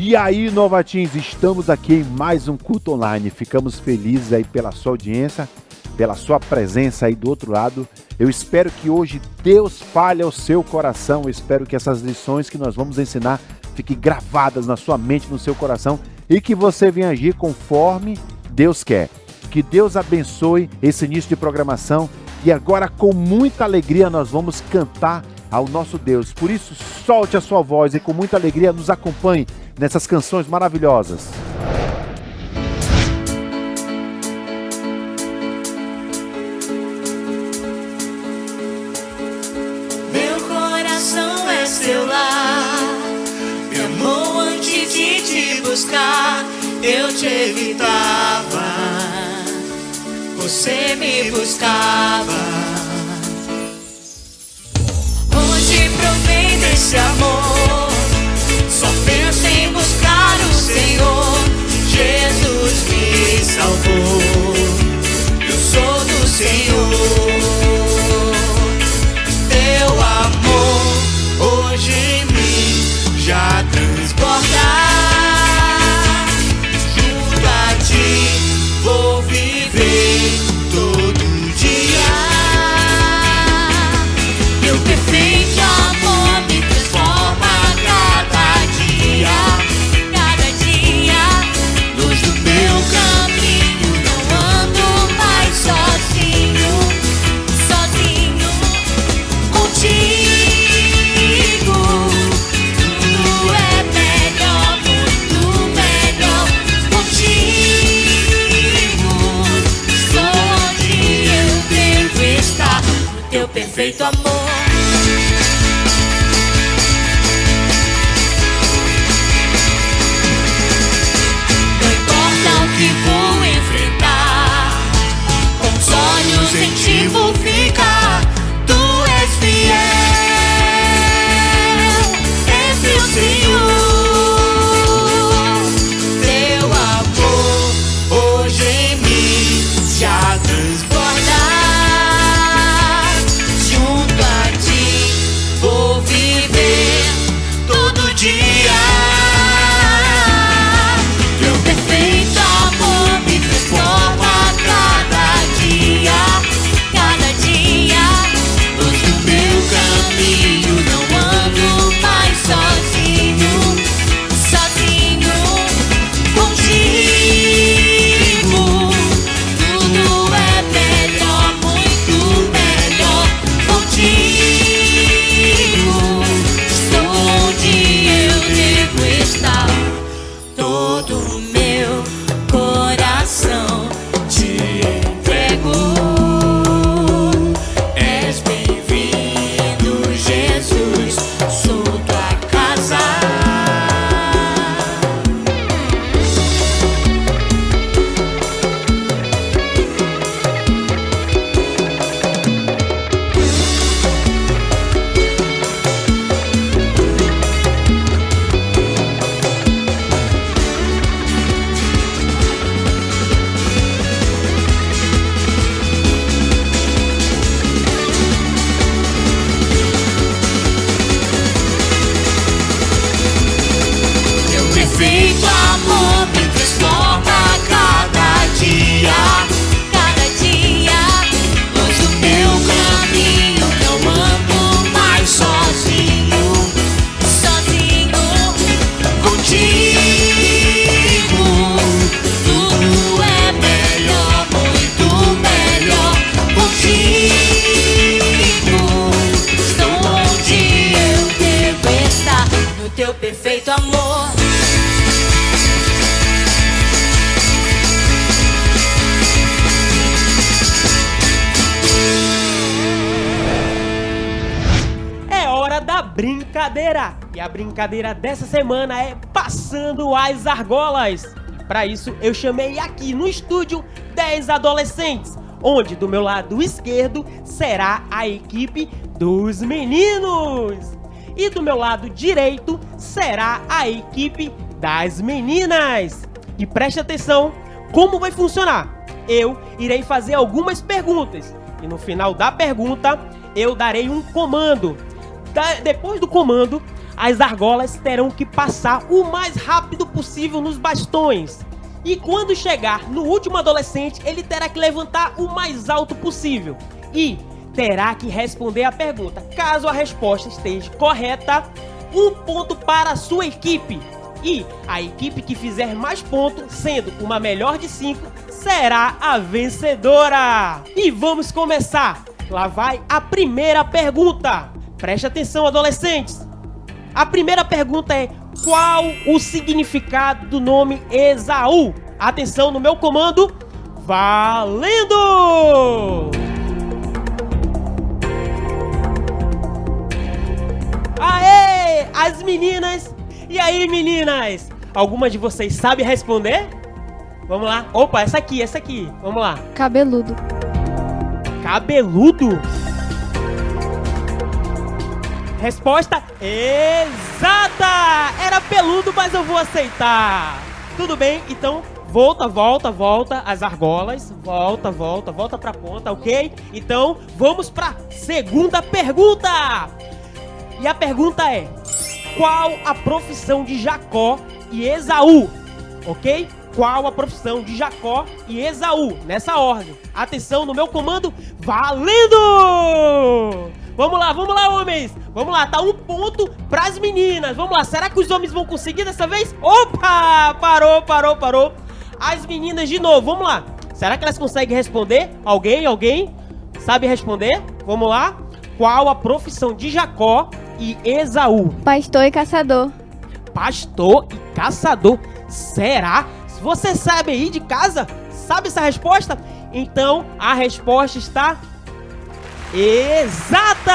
E aí, Novatins, estamos aqui em mais um culto online. Ficamos felizes aí pela sua audiência, pela sua presença aí do outro lado. Eu espero que hoje Deus fale ao seu coração. Eu espero que essas lições que nós vamos ensinar fiquem gravadas na sua mente, no seu coração, e que você venha agir conforme Deus quer. Que Deus abençoe esse início de programação. E agora, com muita alegria, nós vamos cantar ao nosso Deus. Por isso, solte a sua voz e com muita alegria nos acompanhe nessas canções maravilhosas. Meu coração é seu lar, me amou antes de te buscar. Eu te evitava, você me buscava. Hoje provei desse amor, só penso em buscar o Senhor. Jesus me salvou, eu sou do Senhor. Teu amor hoje em mim já transborda. Junto a ti vou viver todo dia. Teu perfeito amor me transforma cada dia. Cada dia, luz do meu caminho. Não ando mais sozinho, sozinho. Contigo tudo é melhor, muito melhor. Contigo sou onde eu devo estar, no teu perfeito amor. Não importa o que vou enfrentar, com os olhos em ti vou ficar. Tu és fiel, Senhor. Teu amor hoje em mim já transborda. Junto a ti vou viver todo dia. Teu perfeito amor me transforma cada dia. Cada dia, luz do meu caminho. Não ando mais sozinho, sozinho. Contigo tudo é melhor, muito melhor. Contigo estou onde eu devo estar. Todo o meu coração te entrego. És bem-vindo, Jesus, sou tua casa. Teu perfeito amor me transforma cada dia. Cada dia, luz do meu caminho. Não ando mais sozinho, sozinho. Contigo tudo é melhor, muito melhor. Contigo estou onde eu devo estar, no teu perfeito amor. É hora da brincadeira! E a brincadeira dessa semana é Passando as Argolas. E para isso eu chamei aqui no estúdio 10 adolescentes, onde do meu lado esquerdo será a equipe dos meninos e do meu lado direito será a equipe das meninas. E preste atenção como vai funcionar. Eu irei fazer algumas perguntas e no final da pergunta eu darei um comando. Depois do comando, as argolas terão que passar o mais rápido possível nos bastões. E quando chegar no último adolescente, ele terá que levantar o mais alto possível. E terá que responder a pergunta. Caso a resposta esteja correta, 1 ponto para a sua equipe. E a equipe que fizer mais pontos, sendo uma melhor de 5, será a vencedora. E vamos começar. Lá vai a primeira pergunta. Preste atenção, adolescentes. A primeira pergunta é: qual o significado do nome Esaú? Atenção no meu comando. Valendo! Aê! As meninas! E aí, meninas? Alguma de vocês sabe responder? Vamos lá. Opa, essa aqui. Vamos lá. Cabeludo. Cabeludo? Resposta exata! Era peludo, mas eu vou aceitar. Tudo bem, então volta as argolas. Volta pra ponta, ok? Então, vamos pra segunda pergunta. E a pergunta é: qual a profissão de Jacó e Esaú? Ok? Qual a profissão de Jacó e Esaú? Nessa ordem. Atenção no meu comando. Valendo! Vamos lá, homens. Vamos lá, tá 1 ponto pras meninas. Vamos lá, será que os homens vão conseguir dessa vez? Opa! Parou. As meninas de novo, vamos lá. Será que elas conseguem responder? Alguém? Sabe responder? Vamos lá. Qual a profissão de Jacó e Esaú? Pastor e caçador. Pastor e caçador. Será? Se você sabe aí de casa, sabe essa resposta? Então a resposta está exata!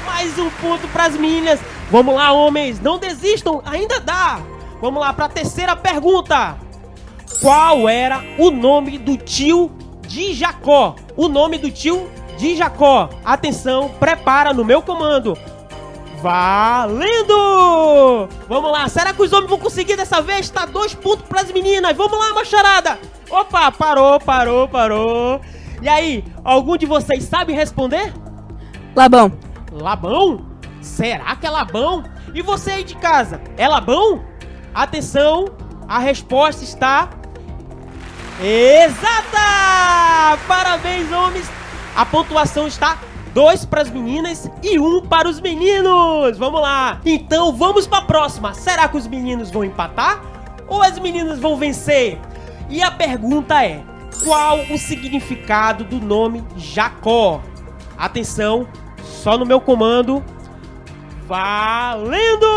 Mais 1 ponto para as meninas. Vamos lá, homens, não desistam, ainda dá. Vamos lá para a terceira pergunta. Qual era o nome do tio de Jacó? O nome do tio de Jacó. Atenção, prepara no meu comando. Valendo! Vamos lá, será que os homens vão conseguir dessa vez? Tá 2 pontos para as meninas. Vamos lá, macharada. Opa, parou. E aí, algum de vocês sabe responder? Labão. Labão? Será que é Labão? E você aí de casa, é Labão? Atenção, a resposta está exata! Parabéns, homens! A pontuação está 2 para as meninas e 1 para os meninos. Vamos lá. Então vamos para a próxima. Será que os meninos vão empatar ou as meninas vão vencer? E a pergunta é: qual o significado do nome Jacó? Atenção, só no meu comando. Valendo!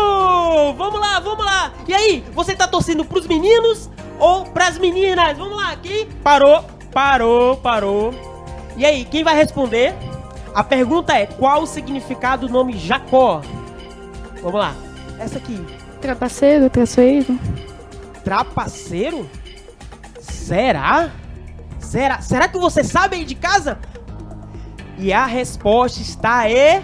Vamos lá. E aí, você tá torcendo pros meninos ou pras meninas? Vamos lá, aqui. Parou. E aí, quem vai responder? A pergunta é: qual o significado do nome Jacó? Vamos lá. Essa aqui. Trapaceiro, traiçoeiro. Trapaceiro? Será? Será que você sabe aí de casa? E a resposta está exata!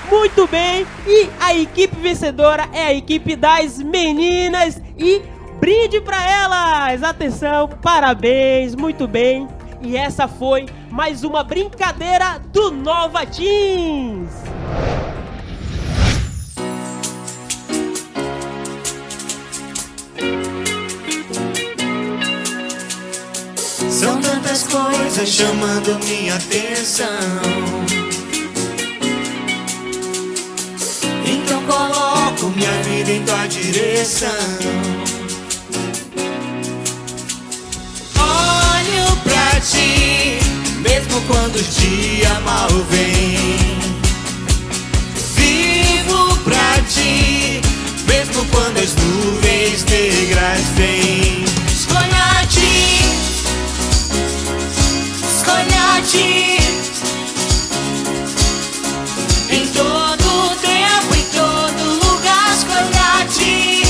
Muito bem. E a equipe vencedora é a equipe das meninas. E brinde para elas! Atenção, parabéns, muito bem. E essa foi mais uma brincadeira do Nova Teens. São tantas coisas chamando minha atenção. Então coloco minha vida em tua direção. Olho pra ti, mesmo quando os dias mal vêm. Vivo pra ti, mesmo quando as nuvens negras vêm. Escolha a ti, escolha a ti. Em todo tempo, em todo lugar, escolha a ti.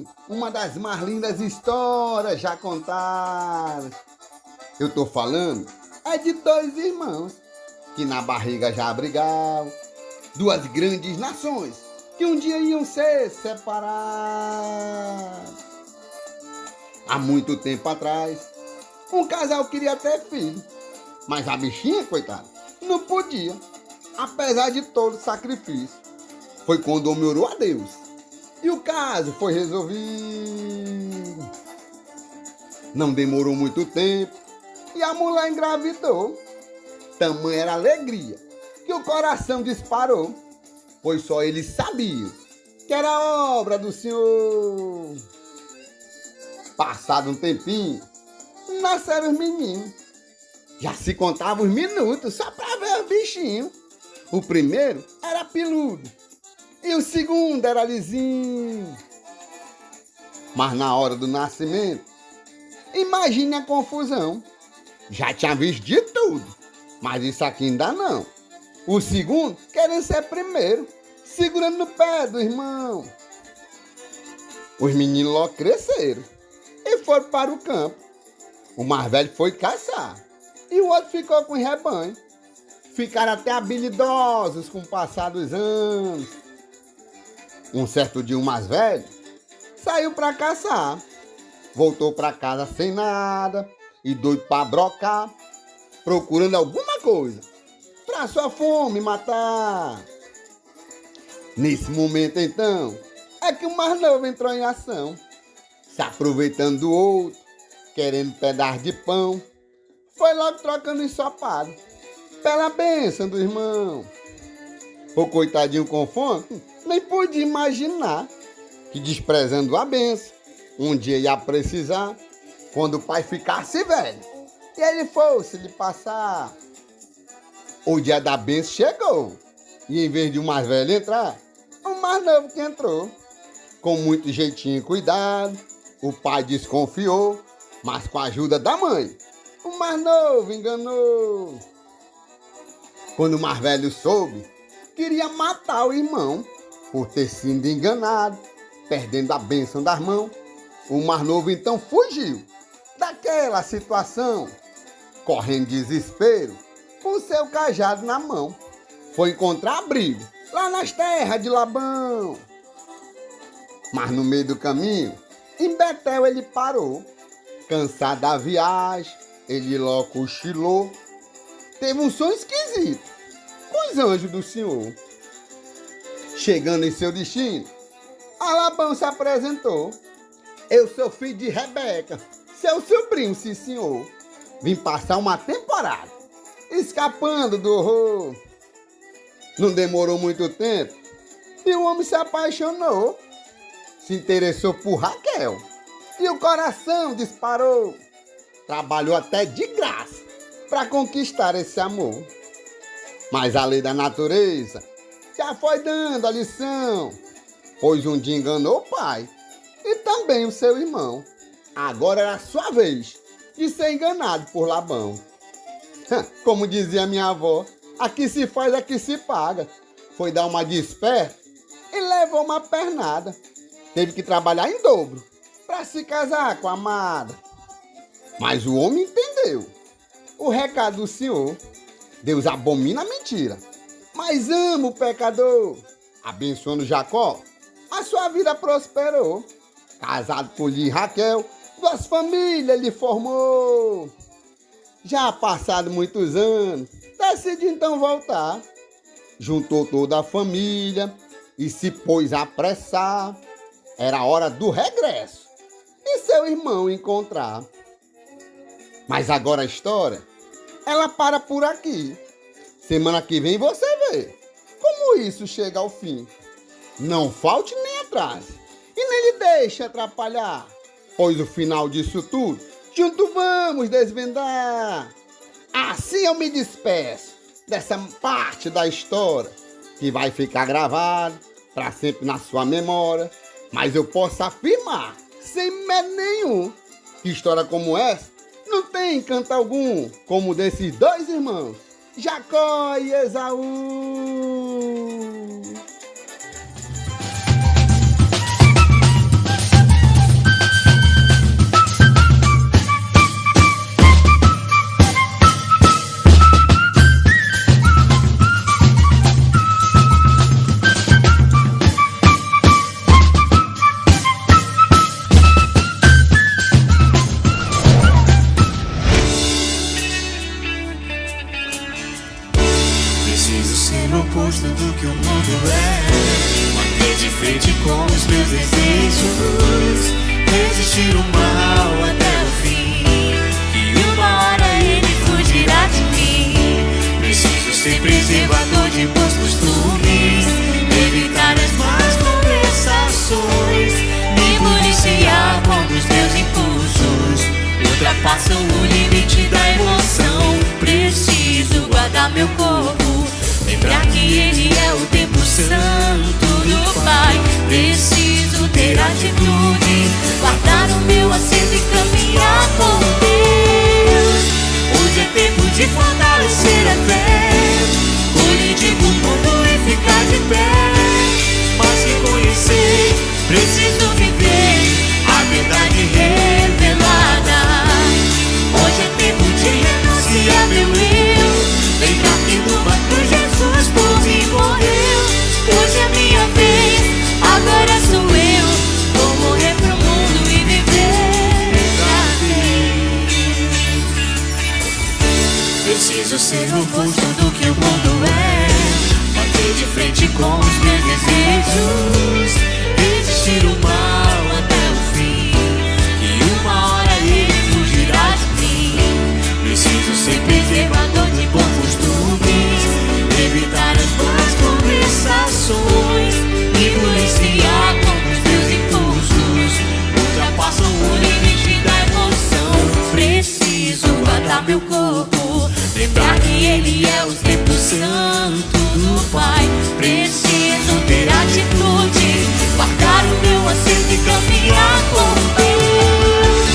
sim, uma das mais lindas histórias já contadas. Eu tô falando é de dois irmãos que na barriga já abrigavam duas grandes nações que um dia iam ser separadas. Há muito tempo atrás, um casal queria ter filho, mas a bichinha, coitada, não podia, apesar de todo o sacrifício. Foi quando o homem orou a Deus e o caso foi resolvido. Não demorou muito tempo e a mulher engravidou. Tamanha era a alegria que o coração disparou, pois só eles sabiam que era obra do Senhor. Passado um tempinho, nasceram os meninos. Já se contavam os minutos só pra ver o bichinho. O primeiro era peludo e o segundo era lisinho. Mas na hora do nascimento, imagine a confusão. Já tinha visto de tudo, mas isso aqui ainda não. O segundo querendo ser primeiro, segurando no pé do irmão. Os meninos logo cresceram e foram para o campo. O mais velho foi caçar e o outro ficou com o rebanho. Ficaram até habilidosos com o passar dos anos. Um certo dia o mais velho saiu para caçar. Voltou para casa sem nada e doido para brocar, procurando alguma coisa para sua fome matar. Nesse momento então é que o mais novo entrou em ação, se aproveitando do outro, querendo pedaço de pão. Foi logo trocando ensopado pela bênção do irmão. O coitadinho com fome nem podia imaginar que, desprezando a bênção, um dia ia precisar quando o pai ficasse velho e ele fosse lhe passar. O dia da bênção chegou e, em vez de o mais velho entrar, o mais novo que entrou. Com muito jeitinho e cuidado, o pai desconfiou, mas com a ajuda da mãe, o mais novo enganou. Quando o mais velho soube, queria matar o irmão por ter sido enganado, perdendo a bênção das mãos. O mais novo então fugiu daquela situação, correndo de desespero, com seu cajado na mão. Foi encontrar abrigo lá nas terras de Labão. Mas no meio do caminho, em Betel ele parou. Cansado da viagem, ele logo cochilou. Teve um sonho esquisito com os anjos do Senhor. Chegando em seu destino, a Labão se apresentou. Eu sou filho de Rebeca, seu sobrinho, sim senhor. Vim passar uma temporada, escapando do horror. Não demorou muito tempo e o homem se apaixonou. Se interessou por Raquel e o coração disparou. Trabalhou até de graça para conquistar esse amor. Mas a lei da natureza já foi dando a lição, pois um dia enganou o pai e também o seu irmão. Agora era a sua vez de ser enganado por Labão. Como dizia minha avó, aqui se faz, aqui se paga. Foi dar uma desperta e levou uma pernada. Teve que trabalhar em dobro para se casar com a amada. Mas o homem entendeu o recado do Senhor. Deus abomina a mentira, mas ama o pecador. Abençoando Jacó, a sua vida prosperou. Casado com Lia e Raquel, duas famílias ele formou. Já passado muitos anos, decidiu então voltar. Juntou toda a família e se pôs a apressar. Era hora do regresso e seu irmão encontrar. Mas agora a história, ela para por aqui. Semana que vem você vê como isso chega ao fim. Não falte nem atrase e nem lhe deixe atrapalhar, pois o final disso tudo, junto vamos desvendar. Assim eu me despeço dessa parte da história, que vai ficar gravado para sempre na sua memória. Mas eu posso afirmar, sem medo nenhum, que história como essa não tem encanto algum, como desses dois irmãos, Jacó e Esaú. Preciso ser o oposto do que o mundo é. Bater de frente com os meus desejos, resistir o mal até o fim, e uma hora ele fugirá de mim. Preciso ser preservador de bons costumes, evitar as más conversações, me policiar quando os meus impulsos ultrapassam o limite da emoção. Preciso guardar meu corpo, lembrar que ele é o tempo santo do Pai. Preciso ter atitude, guardar o meu acerto e caminhar com Deus. Hoje é tempo de fortalecer a fé, colidir com o mundo e ficar de pé. Mas que conhecer, preciso viver a verdade revelada. Hoje é tempo de renunciar meu eu, lembrar que numa cruz Jesus por mim morreu. Hoje é minha vez, agora sou eu, vou morrer pro mundo e viver pra Deus. Preciso ser o oposto do que o mundo é, bater de frente com os meus desejos, resistir o mal até o fim, e uma hora ele fugirá de mim. Preciso ser preservador de bons costumes, evitar as más conversações, me policiar quando os meus impulsos ultrapassam o limite da emoção. Preciso guardar meu corpo, lembrar que ele é o tempo santo do Pai. Preciso ter atitude, guardar o meu acerto e caminhar com Deus.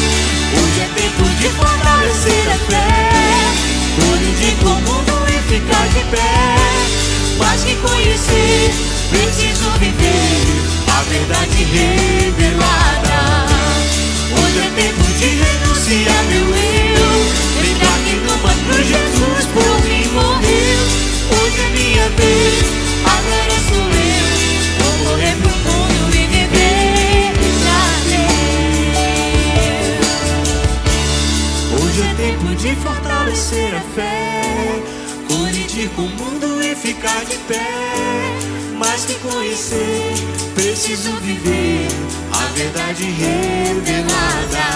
Hoje é tempo de fortalecer a fé, colidir com o mundo e ficar de pé. Mas que conhecer, preciso viver a verdade revelada. Hoje é tempo de renunciar meu eu, lembrar que numa cruz Jesus por mim morreu. Hoje é minha vez, agora sou eu, vou morrer pro mundo e viver pra Deus. Hoje é tempo de fortalecer a fé, colidir com o mundo e ficar de pé. Mais que conhecer, preciso viver a verdade revelada.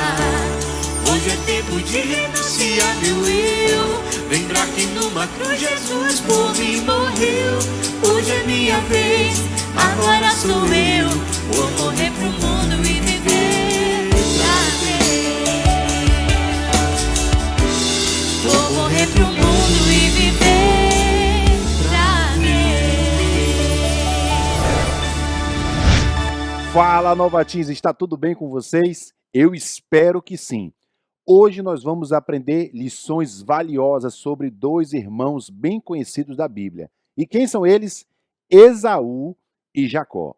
Hoje é tempo de renunciar meu eu, lembrar que numa cruz Jesus por mim morreu. Hoje é minha vez, agora sou eu, vou morrer pro mundo e viver pra Deus. Vou morrer pro mundo e viver pra Deus. Fala, Novatins, está tudo bem com vocês? Eu espero que sim. Hoje nós vamos aprender lições valiosas sobre dois irmãos bem conhecidos da Bíblia. E quem são eles? Esaú e Jacó.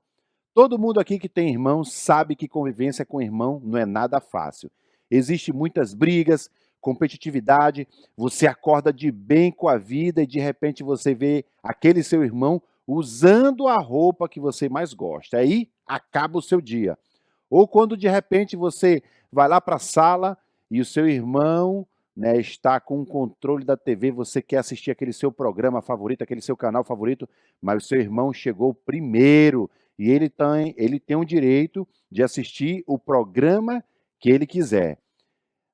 Todo mundo aqui que tem irmão sabe que convivência com irmão não é nada fácil. Existem muitas brigas, competitividade, você acorda de bem com a vida e de repente você vê aquele seu irmão usando a roupa que você mais gosta. Aí acaba o seu dia. Ou quando de repente você vai lá para a sala e o seu irmão, né, está com o controle da TV, você quer assistir aquele seu programa favorito, aquele seu canal favorito, mas o seu irmão chegou primeiro e ele tem o direito de assistir o programa que ele quiser.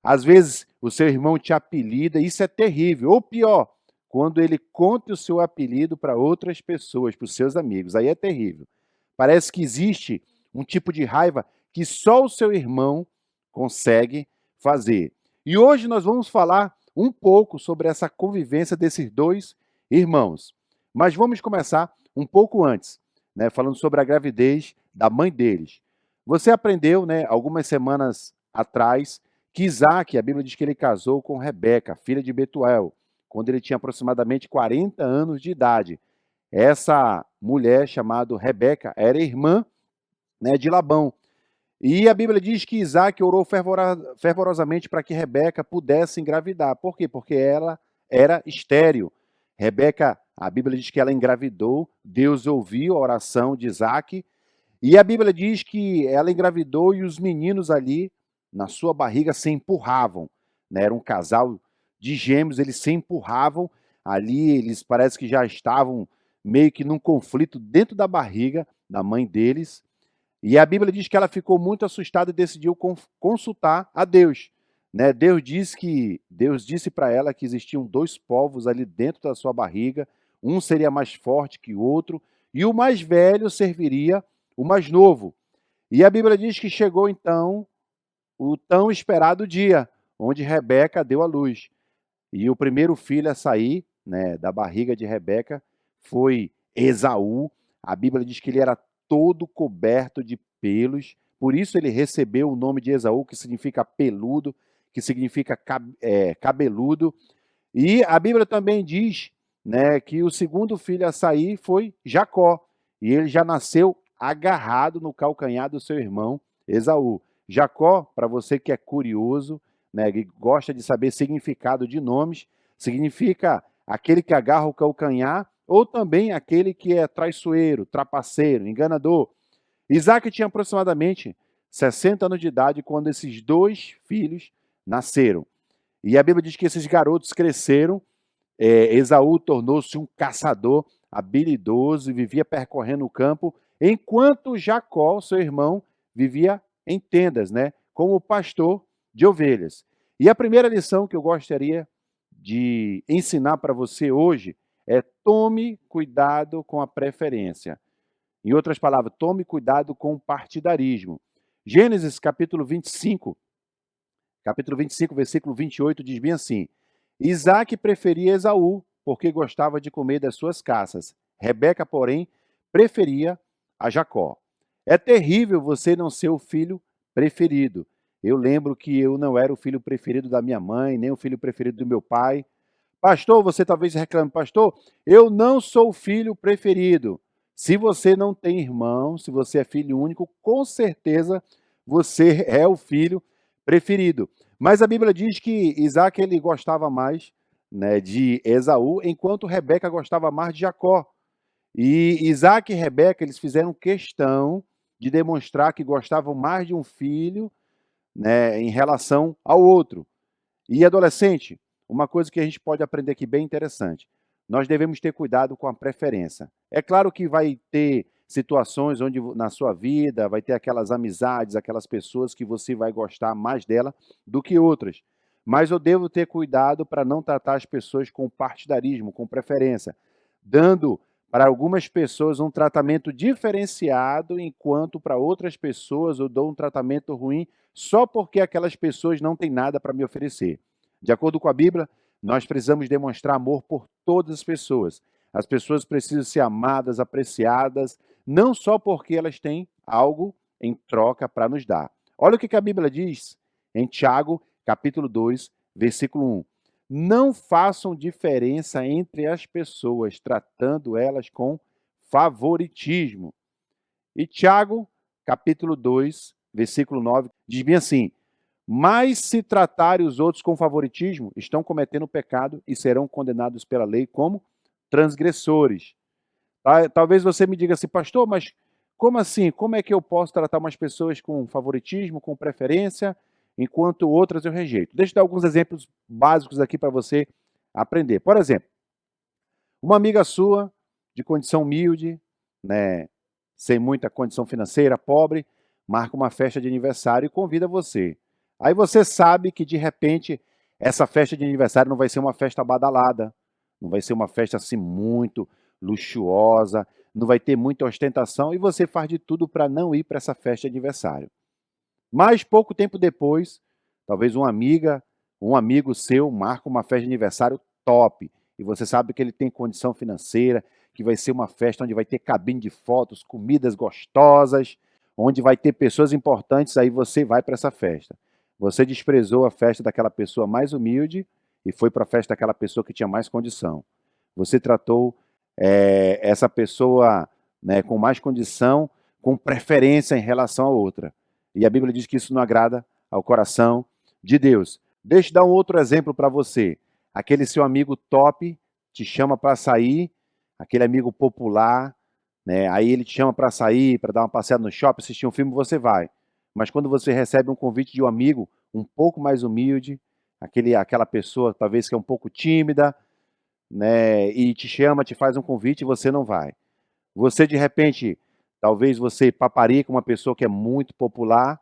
Às vezes o seu irmão te apelida, isso é terrível. Ou pior, quando ele conta o seu apelido para outras pessoas, para os seus amigos, aí é terrível. Parece que existe um tipo de raiva que só o seu irmão consegue fazer. E hoje nós vamos falar um pouco sobre essa convivência desses dois irmãos. Mas vamos começar um pouco antes, né, falando sobre a gravidez da mãe deles. Você aprendeu, né, algumas semanas atrás, que Isaac, a Bíblia diz que ele casou com Rebeca, filha de Betuel, quando ele tinha aproximadamente 40 anos de idade. Essa mulher chamada Rebeca era irmã, né, de Labão. E a Bíblia diz que Isaac orou fervorosamente para que Rebeca pudesse engravidar. Por quê? Porque ela era estéril. Rebeca, a Bíblia diz que ela engravidou, Deus ouviu a oração de Isaac, e a Bíblia diz que ela engravidou e os meninos ali, na sua barriga, se empurravam, né? Era um casal de gêmeos, eles se empurravam Ali eles parece que já estavam meio que num conflito dentro da barriga da mãe deles. E a Bíblia diz que ela ficou muito assustada e decidiu consultar a Deus. Né? Deus disse para ela que existiam dois povos ali dentro da sua barriga, um seria mais forte que o outro, e o mais velho serviria o mais novo. E a Bíblia diz que chegou então o tão esperado dia, onde Rebeca deu à luz. E o primeiro filho a sair, né, da barriga de Rebeca foi Esaú. A Bíblia diz que ele era todo coberto de pelos, por isso ele recebeu o nome de Esaú, que significa peludo, que significa cabeludo. E a Bíblia também diz, né, que o segundo filho a sair foi Jacó, e ele já nasceu agarrado no calcanhar do seu irmão Esaú. Jacó, para você que é curioso, né, que gosta de saber significado de nomes, significa aquele que agarra o calcanhar, ou também aquele que é traiçoeiro, trapaceiro, enganador. Isaac tinha aproximadamente 60 anos de idade quando esses dois filhos nasceram. E a Bíblia diz que esses garotos cresceram. Esaú tornou-se um caçador habilidoso e vivia percorrendo o campo, enquanto Jacó, seu irmão, vivia em tendas, né, como pastor de ovelhas. E a primeira lição que eu gostaria de ensinar para você hoje é: tome cuidado com a preferência. Em outras palavras, tome cuidado com o partidarismo. Gênesis capítulo 25, versículo 28, diz bem assim: Isaac preferia Esaú, porque gostava de comer das suas caças. Rebeca, porém, preferia a Jacó. É terrível você não ser o filho preferido. Eu lembro que eu não era o filho preferido da minha mãe, nem o filho preferido do meu pai. Pastor, você talvez reclame, pastor, eu não sou o filho preferido. Se você não tem irmão, se você é filho único, com certeza você é o filho preferido. Mas a Bíblia diz que Isaac ele gostava mais, né, de Esaú, enquanto Rebeca gostava mais de Jacó. E Isaac e Rebeca eles fizeram questão de demonstrar que gostavam mais de um filho, né, em relação ao outro. E adolescente, uma coisa que a gente pode aprender aqui bem interessante: nós devemos ter cuidado com a preferência. É claro que vai ter situações onde na sua vida vai ter aquelas amizades, aquelas pessoas que você vai gostar mais dela do que outras. Mas eu devo ter cuidado para não tratar as pessoas com partidarismo, com preferência, dando para algumas pessoas um tratamento diferenciado, enquanto para outras pessoas eu dou um tratamento ruim só porque aquelas pessoas não têm nada para me oferecer. De acordo com a Bíblia, nós precisamos demonstrar amor por todas as pessoas. As pessoas precisam ser amadas, apreciadas, não só porque elas têm algo em troca para nos dar. Olha o que a Bíblia diz em Tiago, capítulo 2, versículo 1. Não façam diferença entre as pessoas, tratando elas com favoritismo. E Tiago, capítulo 2, versículo 9, diz bem assim: mas se tratarem os outros com favoritismo, estão cometendo pecado e serão condenados pela lei como transgressores. Talvez você me diga assim, pastor, mas como assim? Como é que eu posso tratar umas pessoas com favoritismo, com preferência, enquanto outras eu rejeito? Deixa eu dar alguns exemplos básicos aqui para você aprender. Por exemplo, uma amiga sua, de condição humilde, né, sem muita condição financeira, pobre, marca uma festa de aniversário e convida você. Aí você sabe que, de repente, essa festa de aniversário não vai ser uma festa badalada, não vai ser uma festa assim muito luxuosa, não vai ter muita ostentação, e você faz de tudo para não ir para essa festa de aniversário. Mas pouco tempo depois, talvez uma amiga, um amigo seu marca uma festa de aniversário top, e você sabe que ele tem condição financeira, que vai ser uma festa onde vai ter cabine de fotos, comidas gostosas, onde vai ter pessoas importantes, aí você vai para essa festa. Você desprezou a festa daquela pessoa mais humilde e foi para a festa daquela pessoa que tinha mais condição. Você tratou essa pessoa, né, com mais condição, com preferência em relação a outra. E a Bíblia diz que isso não agrada ao coração de Deus. Deixa eu dar um outro exemplo para você. Aquele seu amigo top te chama para sair, aquele amigo popular, né, aí ele te chama para sair, para dar uma passeada no shopping, assistir um filme, você vai. Mas quando você recebe um convite de um amigo um pouco mais humilde, aquela pessoa talvez que é um pouco tímida, né, e te chama, te faz um convite e você não vai. Você, de repente, talvez você paparica uma pessoa que é muito popular,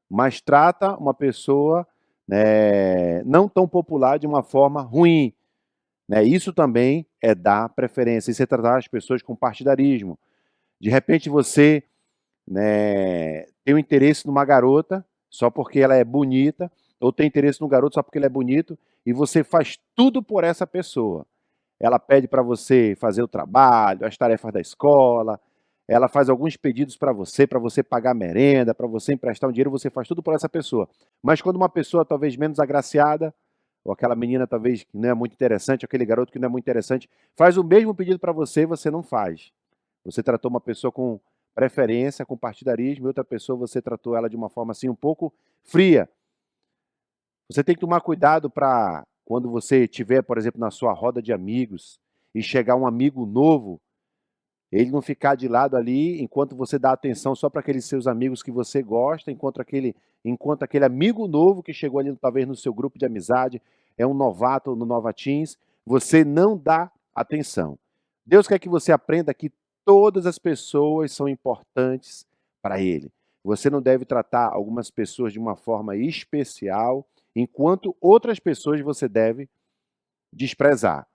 mas trata uma pessoa, né, não tão popular de uma forma ruim, né? Isso também é dar preferência, isso é tratar as pessoas com partidarismo. De repente você, né, tem um interesse numa garota só porque ela é bonita, ou tem interesse no garoto só porque ele é bonito, e você faz tudo por essa pessoa. Ela pede para você fazer o trabalho, as tarefas da escola, ela faz alguns pedidos para você pagar merenda, para você emprestar um dinheiro, você faz tudo por essa pessoa. Mas quando uma pessoa talvez menos agraciada, ou aquela menina talvez que não é muito interessante, aquele garoto que não é muito interessante, faz o mesmo pedido para você, você não faz. Você tratou uma pessoa com preferência, com partidarismo, e outra pessoa você tratou ela de uma forma assim um pouco fria. Você tem que tomar cuidado para quando você tiver, por exemplo, na sua roda de amigos e chegar um amigo novo, ele não ficar de lado ali enquanto você dá atenção só para aqueles seus amigos que você gosta, enquanto aquele amigo novo que chegou ali talvez no seu grupo de amizade, é um novato no Nova Teens, você não dá atenção. Deus quer que você aprenda que todas as pessoas são importantes para Ele. Você não deve tratar algumas pessoas de uma forma especial, enquanto outras pessoas você deve desprezar.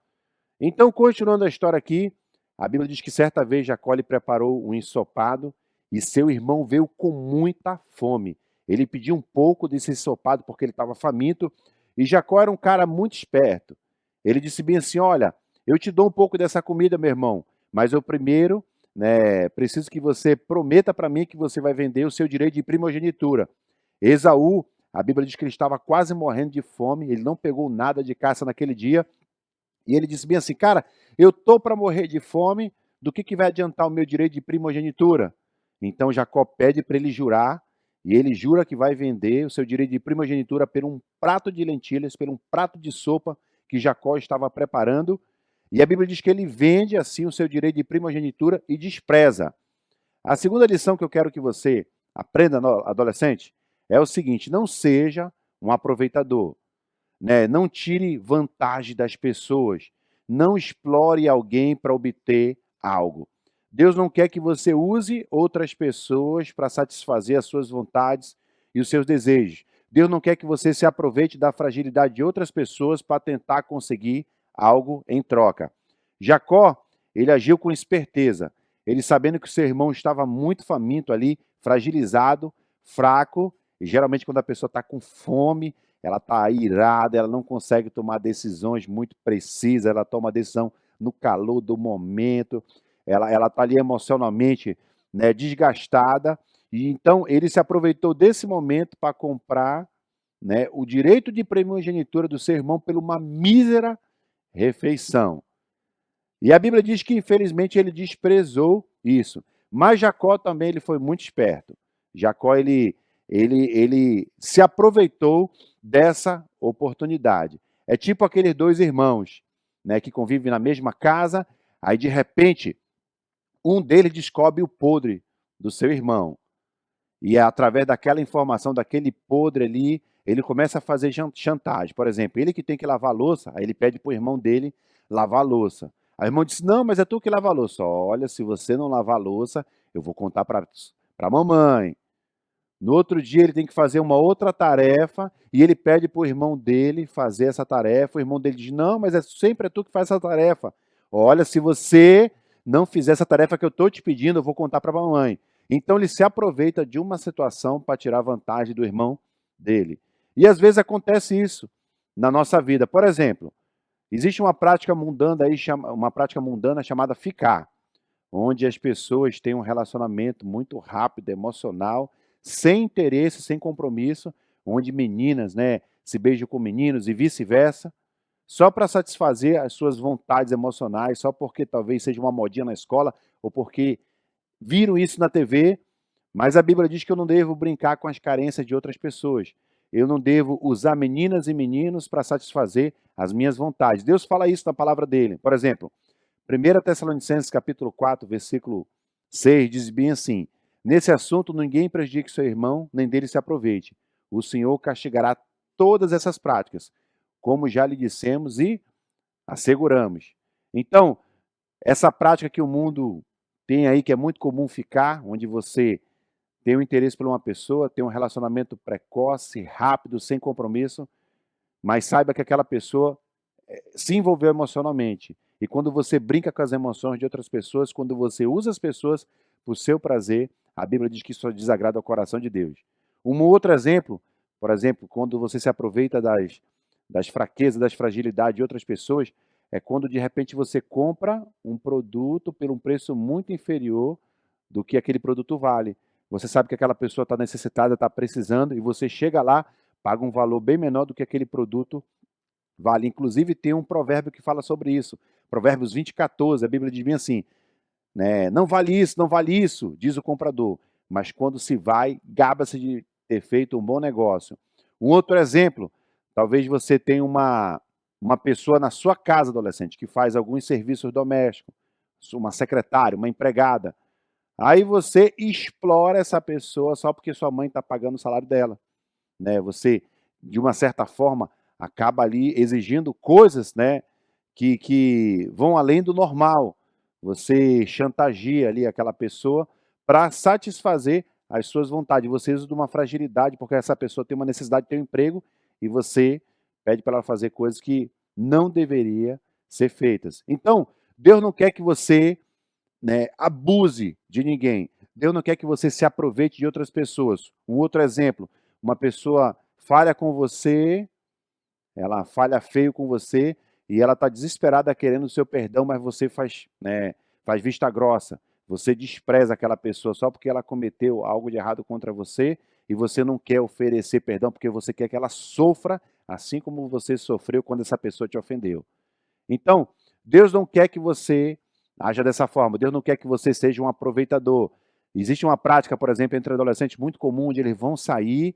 Então, continuando a história aqui, a Bíblia diz que certa vez Jacó lhe preparou um ensopado e seu irmão veio com muita fome. Ele pediu um pouco desse ensopado porque ele estava faminto e Jacó era um cara muito esperto. Ele disse bem assim, olha, eu te dou um pouco dessa comida, meu irmão, mas eu primeiro, né, preciso que você prometa para mim que você vai vender o seu direito de primogenitura. Esaú, a Bíblia diz que ele estava quase morrendo de fome, ele não pegou nada de caça naquele dia, e ele disse bem assim, cara, eu tô para morrer de fome, do que vai adiantar o meu direito de primogenitura? Então Jacó pede para ele jurar, e ele jura que vai vender o seu direito de primogenitura por um prato de lentilhas, por um prato de sopa que Jacó estava preparando, e a Bíblia diz que ele vende assim o seu direito de primogenitura e despreza. A segunda lição que eu quero que você aprenda, adolescente, é o seguinte, não seja um aproveitador. Né? Não tire vantagem das pessoas. Não explore alguém para obter algo. Deus não quer que você use outras pessoas para satisfazer as suas vontades e os seus desejos. Deus não quer que você se aproveite da fragilidade de outras pessoas para tentar conseguir algo em troca. Jacó, ele agiu com esperteza. Ele sabendo que o seu irmão estava muito faminto ali, fragilizado, fraco, e geralmente quando a pessoa está com fome, ela está irada, ela não consegue tomar decisões muito precisas, ela toma decisão no calor do momento, ela está ali emocionalmente, né, desgastada, e então ele se aproveitou desse momento para comprar, né, o direito de primogenitura do seu irmão por uma mísera refeição. E a Bíblia diz que infelizmente ele desprezou isso, mas Jacó também ele foi muito esperto. Jacó ele se aproveitou dessa oportunidade. É tipo aqueles dois irmãos, né, que convivem na mesma casa, aí de repente um deles descobre o podre do seu irmão. E é através daquela informação, daquele podre ali, ele começa a fazer chantagem. Por exemplo, ele que tem que lavar a louça, aí ele pede para o irmão dele lavar a louça. Aí o irmão disse, não, mas é tu que lava a louça. Olha, se você não lavar a louça, eu vou contar para a mamãe. No outro dia ele tem que fazer uma outra tarefa e ele pede para o irmão dele fazer essa tarefa. O irmão dele diz, não, mas sempre é tu que faz essa tarefa. Olha, se você não fizer essa tarefa que eu estou te pedindo, eu vou contar para a mamãe. Então ele se aproveita de uma situação para tirar vantagem do irmão dele. E às vezes acontece isso na nossa vida. Por exemplo, existe uma prática mundana aí, chamada ficar, onde as pessoas têm um relacionamento muito rápido, emocional, sem interesse, sem compromisso, onde meninas, né, se beijam com meninos e vice-versa, só para satisfazer as suas vontades emocionais, só porque talvez seja uma modinha na escola, ou porque viram isso na TV, mas a Bíblia diz que eu não devo brincar com as carências de outras pessoas. Eu não devo usar meninas e meninos para satisfazer as minhas vontades. Deus fala isso na palavra dele. Por exemplo, 1 Tessalonicenses capítulo 4, versículo 6, diz bem assim, nesse assunto ninguém prejudique seu irmão, nem dele se aproveite. O Senhor castigará todas essas práticas, como já lhe dissemos e asseguramos. Então, essa prática que o mundo tem aí, que é muito comum ficar, onde você tem um interesse por uma pessoa, tem um relacionamento precoce, rápido, sem compromisso, mas saiba que aquela pessoa se envolveu emocionalmente. E quando você brinca com as emoções de outras pessoas, quando você usa as pessoas para o seu prazer, a Bíblia diz que isso desagrada ao coração de Deus. Um outro exemplo, por exemplo, quando você se aproveita das fraquezas, das fragilidades de outras pessoas, é quando de repente você compra um produto por um preço muito inferior do que aquele produto vale. Você sabe que aquela pessoa está necessitada, está precisando, e você chega lá, paga um valor bem menor do que aquele produto vale. Inclusive tem um provérbio que fala sobre isso. Provérbios 20:14, a Bíblia diz bem assim, né? Não vale isso, diz o comprador. Mas quando se vai, gaba-se de ter feito um bom negócio. Um outro exemplo, talvez você tenha uma pessoa na sua casa, adolescente, que faz alguns serviços domésticos, uma secretária, uma empregada. Aí você explora essa pessoa só porque sua mãe está pagando o salário dela, né? Você, de uma certa forma, acaba ali exigindo coisas, né, que vão além do normal. Você chantageia ali aquela pessoa para satisfazer as suas vontades. Você usa de uma fragilidade, porque essa pessoa tem uma necessidade de ter um emprego e você pede para ela fazer coisas que não deveria ser feitas. Então, Deus não quer que você, né, abuse de ninguém. Deus não quer que você se aproveite de outras pessoas. Um outro exemplo, uma pessoa falha com você, ela falha feio com você e ela está desesperada querendo o seu perdão, mas você faz, né, faz vista grossa. Você despreza aquela pessoa só porque ela cometeu algo de errado contra você e você não quer oferecer perdão porque você quer que ela sofra assim como você sofreu quando essa pessoa te ofendeu. Então, Deus não quer que você haja dessa forma. Deus não quer que você seja um aproveitador. Existe uma prática, por exemplo, entre adolescentes muito comum, onde eles vão sair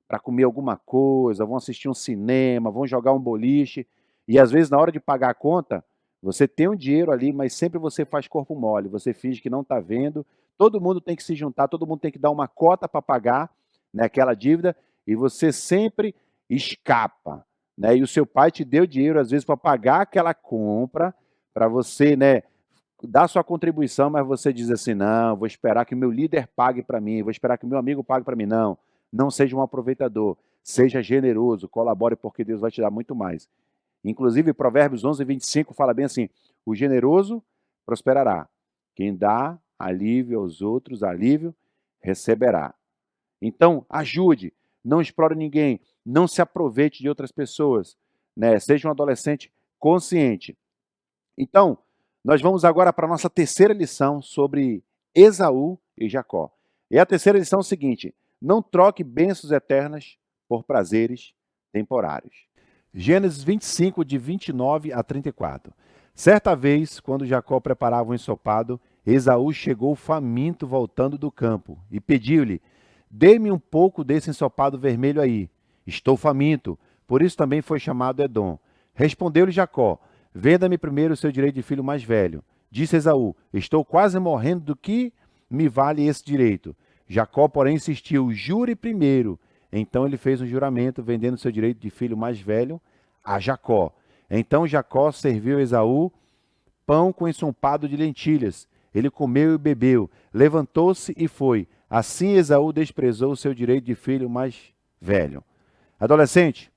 para comer alguma coisa, vão assistir um cinema, vão jogar um boliche, e às vezes na hora de pagar a conta, você tem um dinheiro ali, mas sempre você faz corpo mole, você finge que não está vendo, todo mundo tem que se juntar, todo mundo tem que dar uma cota para pagar, né, aquela dívida, e você sempre escapa, né? E o seu pai te deu dinheiro, às vezes, para pagar aquela compra, para você, né, dar sua contribuição, mas você diz assim, não, vou esperar que o meu líder pague para mim, vou esperar que o meu amigo pague para mim. Não, não seja um aproveitador, seja generoso, colabore porque Deus vai te dar muito mais. Inclusive, Provérbios 11:25 fala bem assim, o generoso prosperará, quem dá alívio aos outros, alívio receberá. Então, ajude, não explore ninguém, não se aproveite de outras pessoas, né? Seja um adolescente consciente. Então, nós vamos agora para a nossa terceira lição sobre Esaú e Jacó. E a terceira lição é o seguinte, não troque bênçãos eternas por prazeres temporários. Gênesis 25, de 29 a 34. Certa vez, quando Jacó preparava um ensopado, Esaú chegou faminto voltando do campo e pediu-lhe, dê-me um pouco desse ensopado vermelho aí. Estou faminto, por isso também foi chamado Edom. Respondeu-lhe Jacó, venda-me primeiro o seu direito de filho mais velho. Disse Esaú, estou quase morrendo, do que me vale esse direito? Jacó, porém, insistiu, jure primeiro. Então ele fez um juramento, vendendo seu direito de filho mais velho a Jacó. Então Jacó serviu a Esaú pão com ensopado de lentilhas. Ele comeu e bebeu, levantou-se e foi. Assim Esaú desprezou o seu direito de filho mais velho. Adolescente,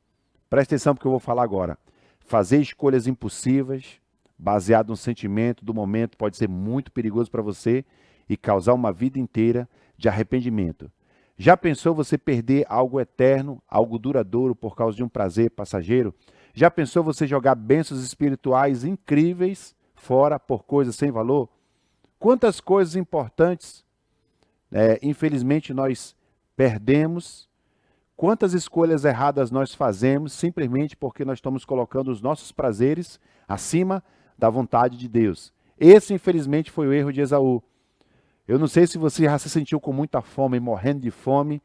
preste atenção porque eu vou falar agora. Fazer escolhas impulsivas, baseado no sentimento do momento, pode ser muito perigoso para você e causar uma vida inteira de arrependimento. Já pensou você perder algo eterno, algo duradouro por causa de um prazer passageiro? Já pensou você jogar bênçãos espirituais incríveis fora por coisas sem valor? Quantas coisas importantes, infelizmente, nós perdemos? Quantas escolhas erradas nós fazemos simplesmente porque nós estamos colocando os nossos prazeres acima da vontade de Deus? Esse, infelizmente, foi o erro de Esaú. Eu não sei se você já se sentiu com muita fome, morrendo de fome,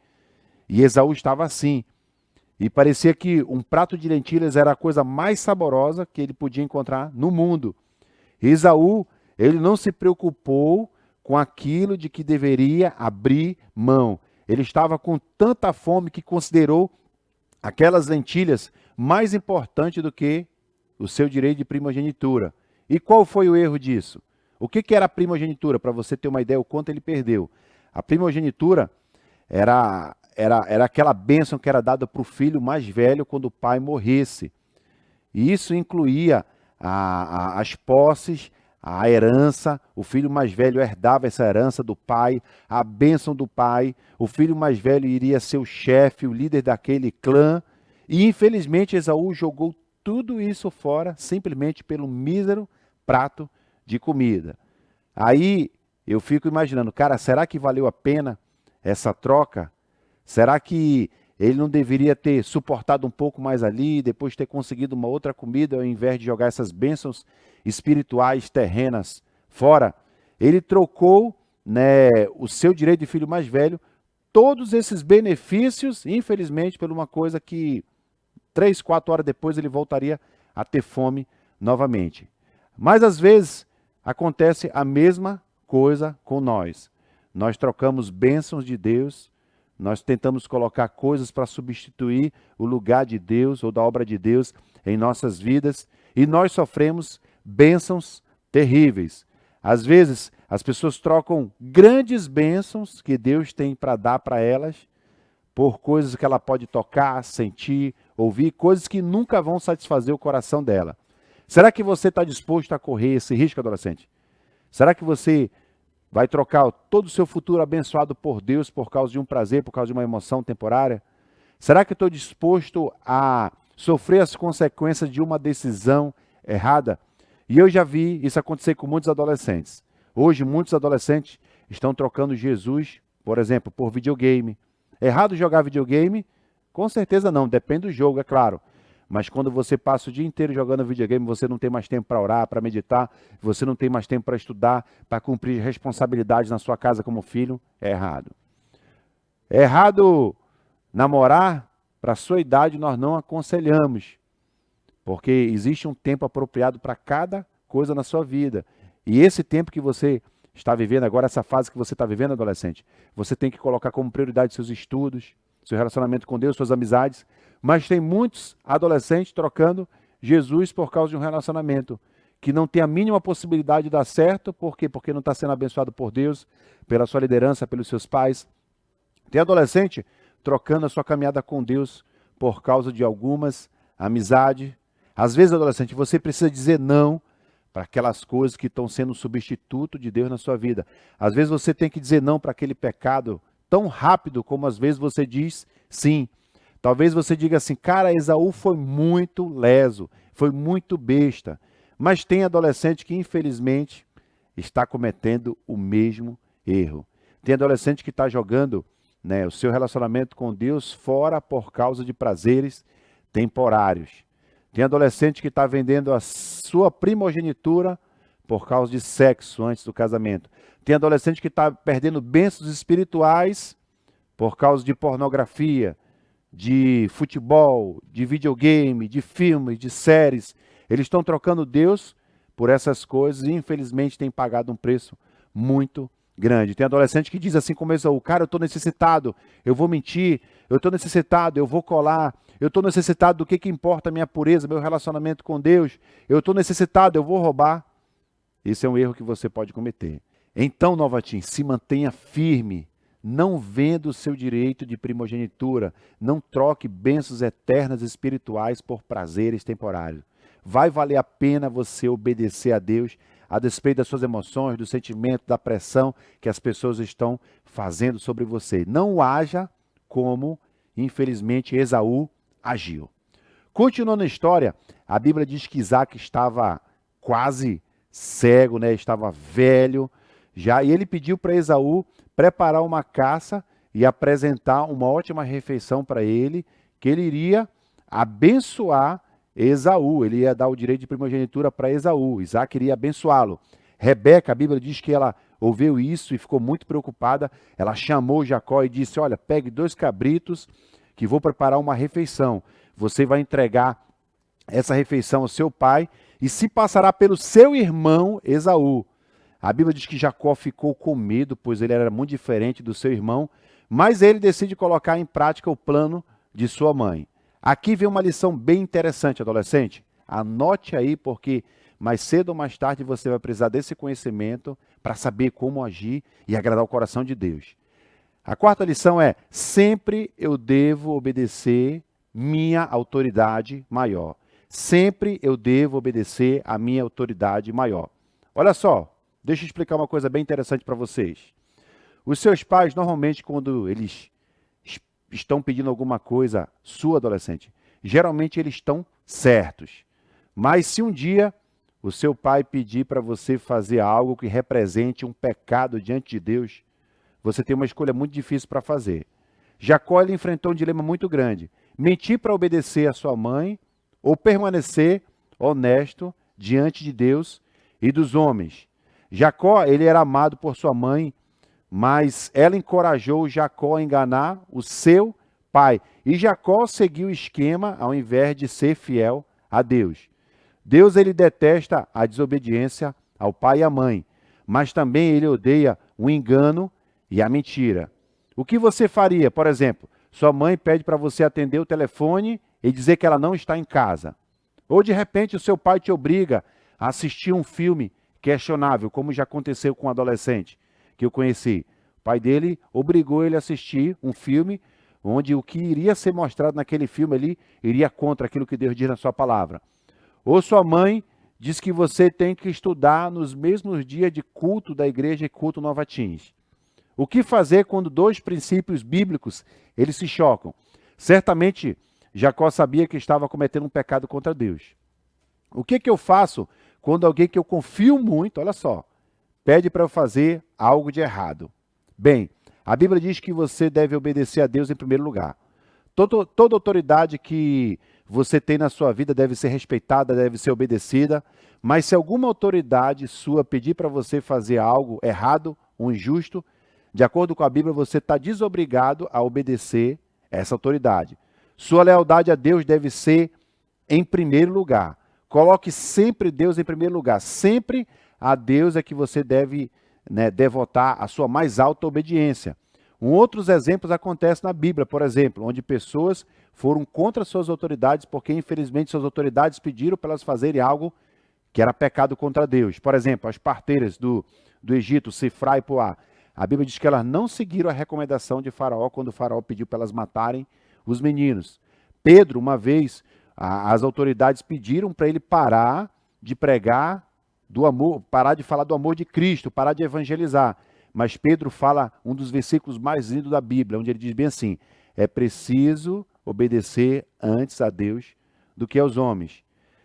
e Esaú estava assim. E parecia que um prato de lentilhas era a coisa mais saborosa que ele podia encontrar no mundo. E Esaú, ele não se preocupou com aquilo de que deveria abrir mão. Ele estava com tanta fome que considerou aquelas lentilhas mais importantes do que o seu direito de primogenitura. E qual foi o erro disso? O que era a primogenitura? Para você ter uma ideia o quanto ele perdeu. A primogenitura era aquela bênção que era dada para o filho mais velho quando o pai morresse. E isso incluía as posses, a herança. O filho mais velho herdava essa herança do pai, a bênção do pai. O filho mais velho iria ser o chefe, o líder daquele clã. E infelizmente Esaú jogou tudo isso fora simplesmente pelo mísero prato de comida. Aí eu fico imaginando, cara, será que valeu a pena essa troca? Será que ele não deveria ter suportado um pouco mais ali, depois ter conseguido uma outra comida, ao invés de jogar essas bênçãos espirituais terrenas fora? Ele trocou, né, o seu direito de filho mais velho, todos esses benefícios, infelizmente, por uma coisa que 3, 4 horas depois ele voltaria a ter fome novamente. Mas às vezes acontece a mesma coisa com nós. Nós trocamos bênçãos de Deus, nós tentamos colocar coisas para substituir o lugar de Deus ou da obra de Deus em nossas vidas e nós sofremos bênçãos terríveis. Às vezes as pessoas trocam grandes bênçãos que Deus tem para dar para elas por coisas que ela pode tocar, sentir, ouvir, coisas que nunca vão satisfazer o coração dela. Será que você está disposto a correr esse risco, adolescente? Será que você vai trocar todo o seu futuro abençoado por Deus por causa de um prazer, por causa de uma emoção temporária? Será que estou disposto a sofrer as consequências de uma decisão errada? E eu já vi isso acontecer com muitos adolescentes. Hoje, muitos adolescentes estão trocando Jesus, por exemplo, por videogame. É errado jogar videogame? Com certeza não, depende do jogo, é claro. Mas quando você passa o dia inteiro jogando videogame, você não tem mais tempo para orar, para meditar, você não tem mais tempo para estudar, para cumprir responsabilidades na sua casa como filho, é errado. É errado namorar, para a sua idade nós não aconselhamos, porque existe um tempo apropriado para cada coisa na sua vida. E esse tempo que você está vivendo agora, essa fase que você está vivendo, adolescente, você tem que colocar como prioridade seus estudos, seu relacionamento com Deus, suas amizades. Mas tem muitos adolescentes trocando Jesus por causa de um relacionamento que não tem a mínima possibilidade de dar certo. Por quê? Porque não está sendo abençoado por Deus, pela sua liderança, pelos seus pais. Tem adolescente trocando a sua caminhada com Deus por causa de algumas amizades. Às vezes, adolescente, você precisa dizer não para aquelas coisas que estão sendo um substituto de Deus na sua vida. Às vezes você tem que dizer não para aquele pecado tão rápido como às vezes você diz sim. Talvez você diga assim, cara, Esaú foi muito leso, foi muito besta. Mas tem adolescente que infelizmente está cometendo o mesmo erro. Tem adolescente que está jogando, né, o seu relacionamento com Deus fora por causa de prazeres temporários. Tem adolescente que está vendendo a sua primogenitura por causa de sexo antes do casamento. Tem adolescente que está perdendo bênçãos espirituais por causa de pornografia, de futebol, de videogame, de filmes, de séries. Eles estão trocando Deus por essas coisas e infelizmente têm pagado um preço muito grande. Tem adolescente que diz assim como Esaú, cara, eu estou necessitado, eu vou mentir, eu estou necessitado, eu vou colar, eu estou necessitado do que importa a minha pureza, meu relacionamento com Deus, eu estou necessitado, eu vou roubar. Esse é um erro que você pode cometer. Então, Novatim, se mantenha firme, não venda o seu direito de primogenitura, não troque bênçãos eternas espirituais por prazeres temporários. Vai valer a pena você obedecer a Deus, a despeito das suas emoções, do sentimento, da pressão que as pessoas estão fazendo sobre você. Não haja como, infelizmente, Esaú agiu. Continuando a história, a Bíblia diz que Isaac estava quase cego, né? Estava velho já, e ele pediu para Esaú preparar uma caça e apresentar uma ótima refeição para ele, que ele iria abençoar Esaú, ele ia dar o direito de primogenitura para Esaú, Isaac iria abençoá-lo. Rebeca, a Bíblia diz que ela ouviu isso e ficou muito preocupada, ela chamou Jacó e disse, olha, pegue 2 cabritos que vou preparar uma refeição, você vai entregar essa refeição ao seu pai e se passará pelo seu irmão Esaú. A Bíblia diz que Jacó ficou com medo, pois ele era muito diferente do seu irmão, mas ele decide colocar em prática o plano de sua mãe. Aqui vem uma lição bem interessante, adolescente. Anote aí, porque mas cedo ou mais tarde você vai precisar desse conhecimento para saber como agir e agradar o coração de Deus. A quarta lição é: sempre eu devo obedecer minha autoridade maior. Sempre eu devo obedecer a minha autoridade maior. Olha só, deixa eu explicar uma coisa bem interessante para vocês. Os seus pais, normalmente, quando eles estão pedindo alguma coisa, sua adolescente, geralmente eles estão certos. Mas se um dia o seu pai pedir para você fazer algo que represente um pecado diante de Deus, você tem uma escolha muito difícil para fazer. Jacó ele enfrentou um dilema muito grande: mentir para obedecer a sua mãe ou permanecer honesto diante de Deus e dos homens. Jacó ele era amado por sua mãe, mas ela encorajou Jacó a enganar o seu pai. E Jacó seguiu o esquema ao invés de ser fiel a Deus. Deus ele detesta a desobediência ao pai e à mãe, mas também ele odeia o engano e a mentira. O que você faria, por exemplo, sua mãe pede para você atender o telefone e dizer que ela não está em casa. Ou de repente o seu pai te obriga a assistir um filme questionável, como já aconteceu com um adolescente que eu conheci. O pai dele obrigou ele a assistir um filme onde o que iria ser mostrado naquele filme ali iria contra aquilo que Deus diz na sua palavra. Ou sua mãe diz que você tem que estudar nos mesmos dias de culto da igreja e culto Nova Teens. O que fazer quando dois princípios bíblicos eles se chocam? Certamente Jacó sabia que estava cometendo um pecado contra Deus. O que eu faço quando alguém que eu confio muito, olha só, pede para eu fazer algo de errado? Bem, a Bíblia diz que você deve obedecer a Deus em primeiro lugar. Toda autoridade que você tem na sua vida deve ser respeitada, deve ser obedecida, mas se alguma autoridade sua pedir para você fazer algo errado ou injusto, de acordo com a Bíblia, você está desobrigado a obedecer essa autoridade. Sua lealdade a Deus deve ser em primeiro lugar. Coloque sempre Deus em primeiro lugar. Sempre a Deus é que você deve devotar a sua mais alta obediência. Outros exemplos acontecem na Bíblia, por exemplo, onde pessoas foram contra suas autoridades porque, infelizmente, suas autoridades pediram para elas fazerem algo que era pecado contra Deus. Por exemplo, as parteiras do Egito, Sifra e Poá. A Bíblia diz que elas não seguiram a recomendação de Faraó quando o Faraó pediu para elas matarem os meninos. Pedro, uma vez, as autoridades pediram para ele parar de pregar do amor, parar de falar do amor de Cristo, parar de evangelizar. Mas Pedro fala um dos versículos mais lindos da Bíblia, onde ele diz bem assim: é preciso obedecer antes a Deus do que aos homens.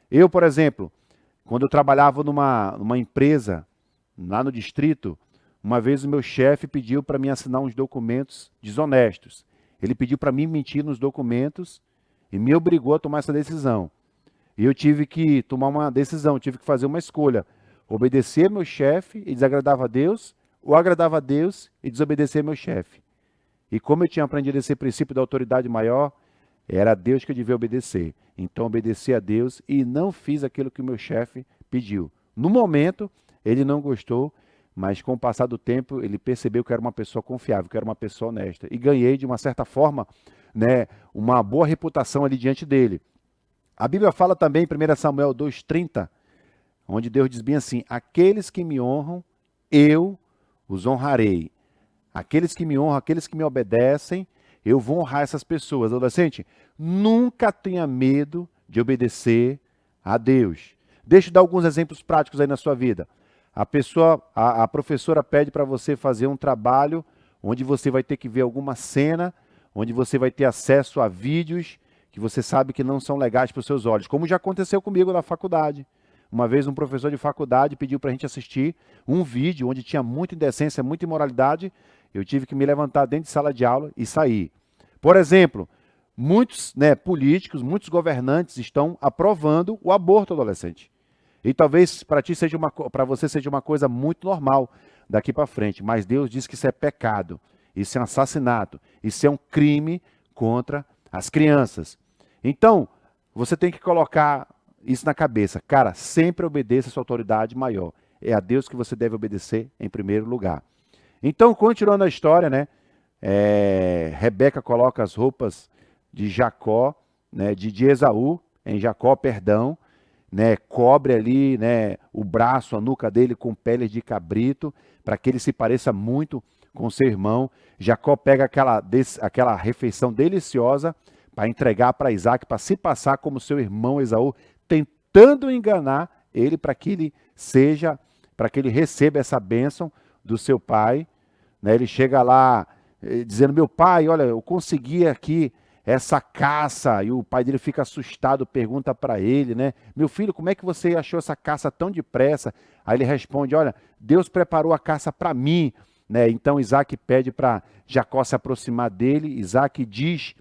Eu, por exemplo, quando eu trabalhava numa empresa, lá no distrito, uma vez o meu chefe pediu para mim assinar uns documentos desonestos. Ele pediu para mim mentir nos documentos e me obrigou a tomar essa decisão. E eu tive que tomar uma decisão, tive que fazer uma escolha. Obedecer meu chefe e desagradava a Deus, ou agradava a Deus e desobedecer meu chefe. E como eu tinha aprendido esse princípio da autoridade maior, era a Deus que eu devia obedecer. Então obedeci a Deus e não fiz aquilo que o meu chefe pediu. No momento, ele não gostou, mas com o passar do tempo, ele percebeu que eu era uma pessoa confiável, que eu era uma pessoa honesta. E ganhei, de uma certa forma, uma boa reputação ali diante dele. A Bíblia fala também em 1 Samuel 2,30, onde Deus diz bem assim: aqueles que me honram, eu os honrarei. Aqueles que me honram, aqueles que me obedecem, eu vou honrar essas pessoas. Adolescente, nunca tenha medo de obedecer a Deus. Deixa eu dar alguns exemplos práticos aí na sua vida. A professora pede para você fazer um trabalho onde você vai ter que ver alguma cena, onde você vai ter acesso a vídeos que você sabe que não são legais para os seus olhos, como já aconteceu comigo na faculdade. Uma vez um professor de faculdade pediu para a gente assistir um vídeo onde tinha muita indecência, muita imoralidade. Eu tive que me levantar dentro de sala de aula e sair. Por exemplo, muitos políticos, muitos governantes estão aprovando o aborto adolescente. E talvez para você seja uma coisa muito normal daqui para frente. Mas Deus diz que isso é pecado, isso é um assassinato, isso é um crime contra as crianças. Então, você tem que colocar isso na cabeça. Cara, sempre obedeça a sua autoridade maior. É a Deus que você deve obedecer em primeiro lugar. Então, continuando a história, Rebeca coloca as roupas de Jacó, de Esaú, em Jacó, perdão. né, cobre ali, né, o braço, a nuca dele com peles de cabrito, para que ele se pareça muito com seu irmão. Jacó pega aquela refeição deliciosa para entregar para Isaac, para se passar como seu irmão Esaú, tentando enganar ele para que ele receba essa bênção do seu pai. Né? Ele chega lá dizendo: meu pai, olha, eu consegui aqui essa caça. E o pai dele fica assustado, pergunta para ele, né? Meu filho, como é que você achou essa caça tão depressa? Aí ele responde: olha, Deus preparou a caça para mim. Né? Então Isaac pede para Jacó se aproximar dele. Isaac diz,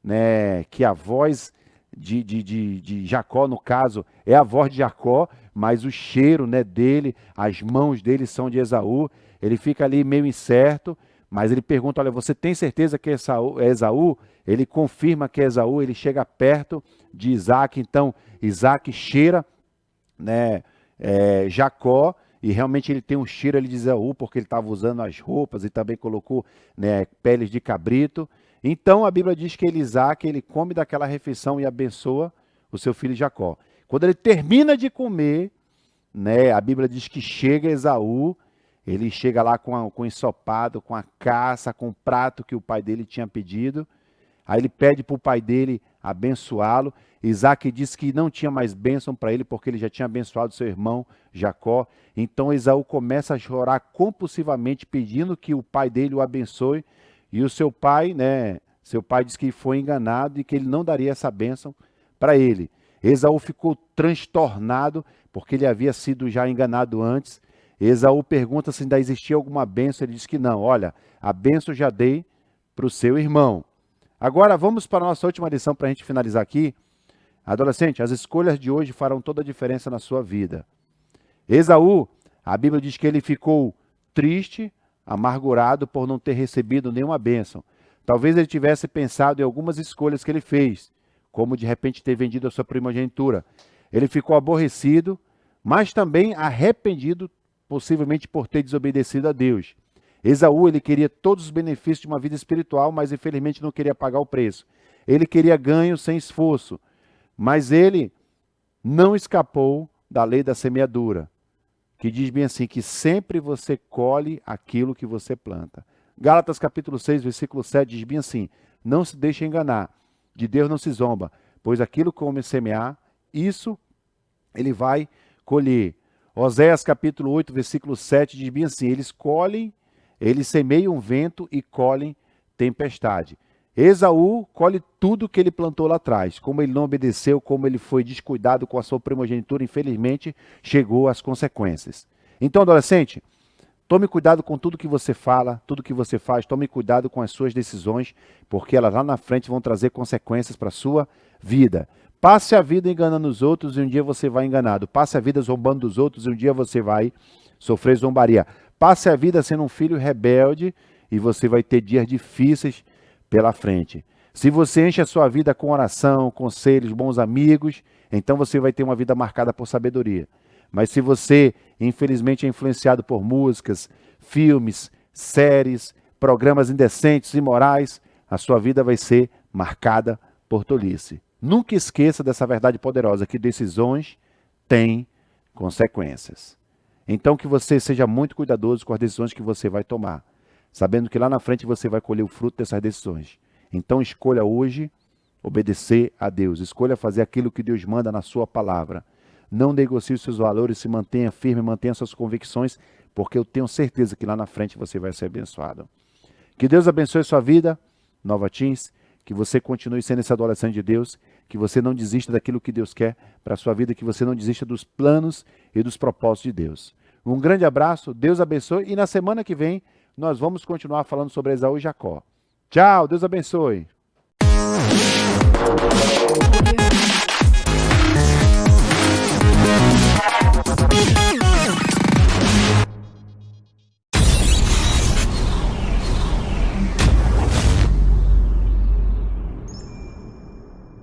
né, que a voz de Jacó, no caso, é a voz de Jacó, mas o cheiro, né, dele, as mãos dele são de Esaú. Ele fica ali meio incerto, mas ele pergunta: olha, você tem certeza que é Esaú? Ele confirma que é Esaú. Ele chega perto de Isaac. Então Isaac cheira, né, Jacó, e realmente ele tem um cheiro ali de Esaú, porque ele estava usando as roupas e também colocou, né, peles de cabrito. Então a Bíblia diz que Isaac, ele come daquela refeição e abençoa o seu filho Jacó. Quando ele termina de comer, né, a Bíblia diz que chega Esaú. Ele chega lá com ensopado, com a caça, com o prato que o pai dele tinha pedido. Aí ele pede para o pai dele abençoá-lo. Isaac disse que não tinha mais bênção para ele, porque ele já tinha abençoado seu irmão Jacó. Então Esaú começa a chorar compulsivamente, pedindo que o pai dele o abençoe. E o seu pai, né, seu pai disse que foi enganado e que ele não daria essa bênção para ele. Esaú ficou transtornado, porque ele havia sido já enganado antes. Esaú pergunta se ainda existia alguma bênção. Ele diz que não. Olha, a bênção já dei para o seu irmão. Agora vamos para a nossa última lição para a gente finalizar aqui. Adolescente, as escolhas de hoje farão toda a diferença na sua vida. Esaú, a Bíblia diz que ele ficou triste, amargurado por não ter recebido nenhuma bênção. Talvez ele tivesse pensado em algumas escolhas que ele fez, como de repente ter vendido a sua primogenitura. Ele ficou aborrecido, mas também arrependido, possivelmente por ter desobedecido a Deus. Esaú, ele queria todos os benefícios de uma vida espiritual, mas infelizmente não queria pagar o preço. Ele queria ganho sem esforço, mas ele não escapou da lei da semeadura, que diz bem assim, que sempre você colhe aquilo que você planta. Gálatas capítulo 6, versículo 7 diz bem assim: não se deixe enganar, de Deus não se zomba, pois aquilo que o homem semear, isso ele vai colher. Oséias capítulo 8, versículo 7 diz bem assim: eles semeiam vento e colhem tempestade. Esaú colhe tudo que ele plantou lá atrás. Como ele não obedeceu, como ele foi descuidado com a sua primogenitura, infelizmente chegou às consequências. Então, adolescente, tome cuidado com tudo que você fala, tudo que você faz. Tome cuidado com as suas decisões, porque elas lá na frente vão trazer consequências para a sua vida. Passe a vida enganando os outros e um dia você vai enganado. Passe a vida zombando dos outros e um dia você vai sofrer zombaria. Passe a vida sendo um filho rebelde e você vai ter dias difíceis pela frente. Se você enche a sua vida com oração, conselhos, bons amigos, então você vai ter uma vida marcada por sabedoria. Mas se você, infelizmente, é influenciado por músicas, filmes, séries, programas indecentes, imorais, a sua vida vai ser marcada por tolice. Nunca esqueça dessa verdade poderosa, que decisões têm consequências. Então que você seja muito cuidadoso com as decisões que você vai tomar, sabendo que lá na frente você vai colher o fruto dessas decisões. Então escolha hoje obedecer a Deus. Escolha fazer aquilo que Deus manda na sua palavra. Não negocie os seus valores, se mantenha firme, mantenha suas convicções, porque eu tenho certeza que lá na frente você vai ser abençoado. Que Deus abençoe a sua vida, Nova Teens, que você continue sendo esse adolescente de Deus, que você não desista daquilo que Deus quer para a sua vida, que você não desista dos planos e dos propósitos de Deus. Um grande abraço, Deus abençoe, e na semana que vem nós vamos continuar falando sobre Esaú e Jacó. Tchau, Deus abençoe.